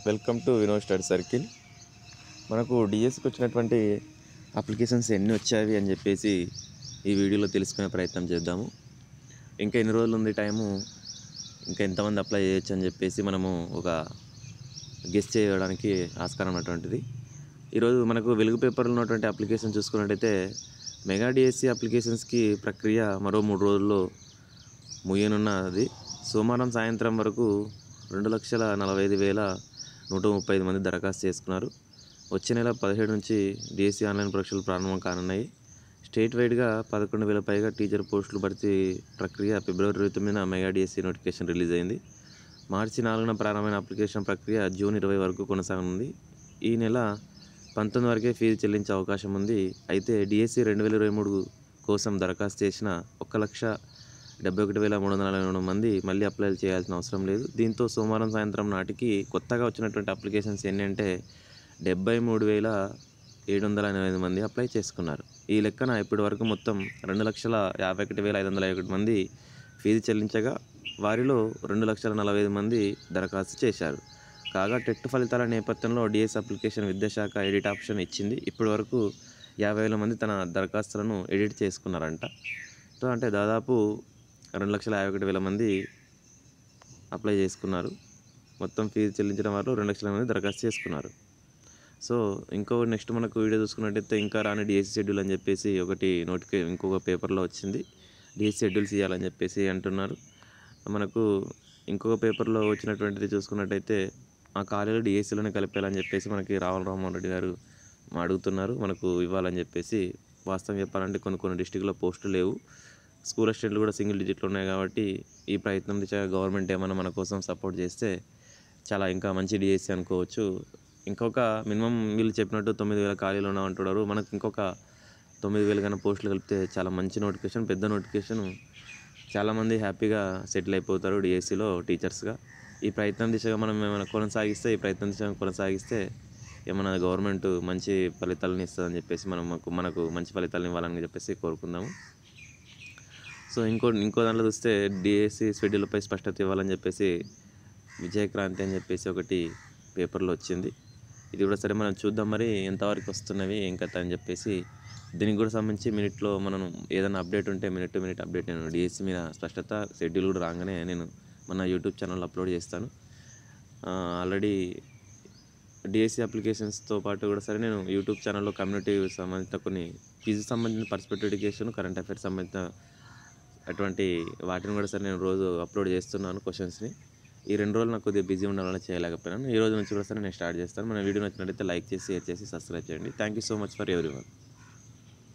Welcome to Vinod study circle. మనకు డిఎస్సికి వచ్చినటువంటి అప్లికేషన్స్ ఎన్ని వచ్చాయి అని చెప్పేసి ఈ వీడియోలో తెలుసుకునే ప్రయత్నం చేద్దాము. ఇంకా ఎన్ని రోజులు ఉంది టైము, ఇంకా ఎంతమంది అప్లై చేయొచ్చు అని చెప్పేసి మనము ఒక గెస్ చేయడానికి ఆస్కారం ఉన్నటువంటిది. ఈరోజు మనకు వెలుగు పేపర్లో ఉన్నటువంటి అప్లికేషన్ చూసుకున్నట్టయితే మెగా డిఎస్సి అప్లికేషన్స్కి ప్రక్రియ మరో 3 రోజుల్లో ముగియనున్నది. సోమవారం సాయంత్రం వరకు 2,45,135 మంది దరఖాస్తు చేసుకున్నారు. వచ్చే నెల 17 నుంచి డిఎస్సి ఆన్లైన్ పరీక్షలు ప్రారంభం కానున్నాయి. స్టేట్ వైడ్గా 11,000 పైగా టీచర్ పోస్టులు భర్తీ ప్రక్రియ ఫిబ్రవరి 29న మెగా డిఎస్సి నోటిఫికేషన్ రిలీజ్ అయింది. మార్చి 4న ప్రారంభమైన అప్లికేషన్ ప్రక్రియ జూన్ 20 వరకు కొనసాగనుంది. ఈ నెల 19 వరకే ఫీజు చెల్లించే అవకాశం ఉంది. అయితే డిఎస్సి 2023 కోసం దరఖాస్తు చేసిన 1,71,343 మంది మళ్ళీ అప్లై చేయాల్సిన అవసరం లేదు. దీంతో సోమవారం సాయంత్రం నాటికి కొత్తగా వచ్చినటువంటి అప్లికేషన్స్ ఎన్ని అంటే 73,785 మంది అప్లై చేసుకున్నారు. ఈ లెక్కన ఇప్పటి వరకు మొత్తం 2,51,551 మంది ఫీజు చెల్లించగా వారిలో 2,40,45 మంది దరఖాస్తు చేశారు. కాగా టెట్ ఫలితాల నేపథ్యంలో డిఎస్ అప్లికేషన్ విద్యాశాఖ ఎడిట్ ఆప్షన్ ఇచ్చింది. ఇప్పటి వరకు 50,000 మంది తన దరఖాస్తులను ఎడిట్ చేసుకున్నారంట. సో అంటే దాదాపు 2,51,000 మంది అప్లై చేసుకున్నారు. మొత్తం ఫీజు చెల్లించిన వారు 2,00,000 మంది దరఖాస్తు చేసుకున్నారు. సో నెక్స్ట్ మనకు వీడియో చూసుకున్నట్టయితే ఇంకా రాని డిఎస్సి షెడ్యూల్ అని చెప్పేసి ఇంకొక పేపర్లో వచ్చింది. డిఎస్సి షెడ్యూల్స్ ఇవ్వాలని చెప్పేసి అంటున్నారు. మనకు ఇంకొక పేపర్లో వచ్చినటువంటిది చూసుకున్నట్టయితే ఆ ఖాళీలు డిఎస్సిలోనే కలిపేయాలని చెప్పేసి మనకి రామోహన్ రెడ్డి గారు అడుగుతున్నారు. మనకు ఇవ్వాలని చెప్పేసి. వాస్తవం చెప్పాలంటే కొన్ని డిస్టిక్లో పోస్టులు లేవు. స్కూల్ అసిస్టెంట్లు కూడా సింగిల్ డిజిట్లో ఉన్నాయి. కాబట్టి ఈ ప్రయత్నం దిశగా గవర్నమెంట్ ఏమైనా మన కోసం సపోర్ట్ చేస్తే చాలా ఇంకా మంచి డిఎస్సి అనుకోవచ్చు. ఇంకొక మినిమం వీళ్ళు చెప్పినట్టు 9,000 ఖాళీలు ఉన్నామంటున్నారు. మనకు ఇంకొక 9,000 కన్నా పోస్టులు కలిపితే చాలా మంచి నోటిఫికేషన్, పెద్ద నోటిఫికేషన్. చాలామంది హ్యాపీగా సెటిల్ అయిపోతారు డిఎస్సిలో టీచర్స్గా. ఈ ప్రయత్నం దిశగా మనం ఏమైనా కొనసాగిస్తే ఏమైనా గవర్నమెంట్ మంచి ఫలితాలను ఇస్తుందని చెప్పేసి మనకు మంచి ఫలితాలను ఇవ్వాలని చెప్పేసి కోరుకుందాము. సో ఇంకో దాంట్లో చూస్తే డిఎస్సి షెడ్యూల్పై స్పష్టత ఇవ్వాలని చెప్పేసి విజయక్రాంతి అని చెప్పేసి ఒకటి పేపర్లో వచ్చింది. ఇది కూడా సరే మనం చూద్దాం మరి ఎంతవరకు వస్తున్నవి ఏం కథ అని చెప్పేసి. దీనికి కూడా సంబంధించి మినిట్లో మనం ఏదైనా అప్డేట్ ఉంటే మినిట్ టు మినిట్ అప్డేట్ నేను డిఎస్సి మీద స్పష్టత షెడ్యూల్ కూడా రాగానే నేను మన యూట్యూబ్ ఛానల్లో అప్లోడ్ చేస్తాను. ఆల్రెడీ డిఎస్సి అప్లికేషన్స్తో పాటు కూడా సరే నేను యూట్యూబ్ ఛానల్లో కమ్యూనిటీ సంబంధించిన కొన్ని క్విజ్ సంబంధించిన పర్స్పెక్టివ్ ఎడ్యుకేషన్, కరెంట్ అఫైర్స్ సంబంధించిన అటువంటి వాటిని కూడా సరే నేను రోజు అప్లోడ్ చేస్తున్నాను క్వశ్చన్స్ని. ఈ 2 రోజులు నాకు కొద్దిగా బిజీ ఉండడం వల్ల చేయలేకపోయినాను. ఈ రోజు నుంచి కూడా సరే నేను స్టార్ట్ చేస్తాను. మన వీడియో నచ్చినట్లయితే లైక్ చేసి, షేర్ చేసి, సబ్స్క్రైబ్ చేయండి. Thank you so much for everyone.